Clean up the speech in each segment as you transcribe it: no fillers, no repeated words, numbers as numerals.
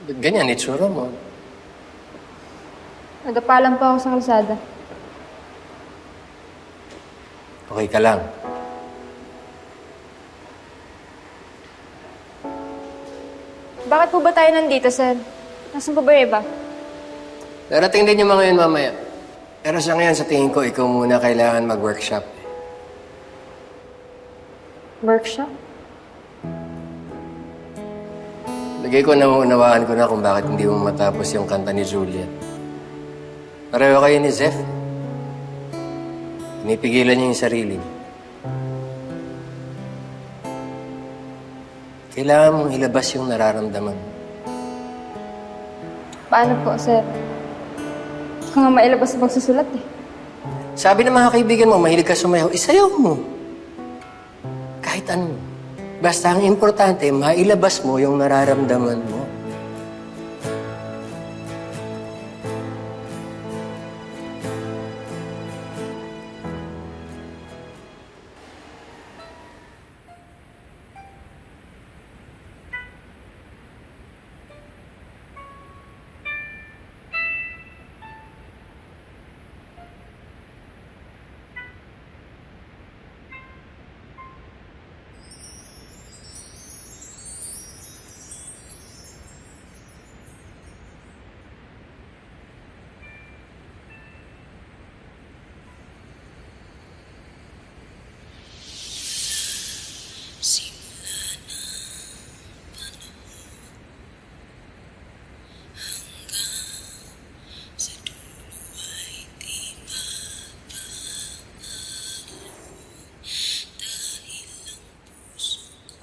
Ba't ganyan, itsura mo? Nagpapalam pa ako sa kalsada. Okay ka lang. Bakit po ba tayo nandito, sir? Nasaan po ba yung iba? Darating din yung mga yun mamaya. Pero sa ngayon, sa tingin ko, ikaw muna kailangan mag-workshop. Workshop? Lagay ko nauunawaan ko na kung bakit hindi mo matapos yung kanta ni Juliet. Pareho kayo ni Zeph. Pinipigilan niya yung sarili niya. Kailangan mong ilabas yung nararamdaman. Paano po, sir? Hindi ko nga mailabas sa pagsusulat eh. Sabi ng mga kaibigan mo, mahilig ka sumayaw, isayaw mo. Kahit ano. Basta ang importante, mailabas mo yung nararamdaman mo.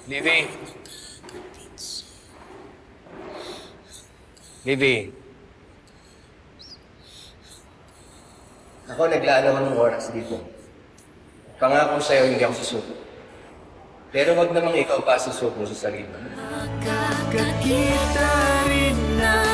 Livy. Livy. Ako naglaan naman ng oras dito. Pangako sa'yo, hindi ako susuko. Pero wag namang ikaw pa susuko sa sarili mo.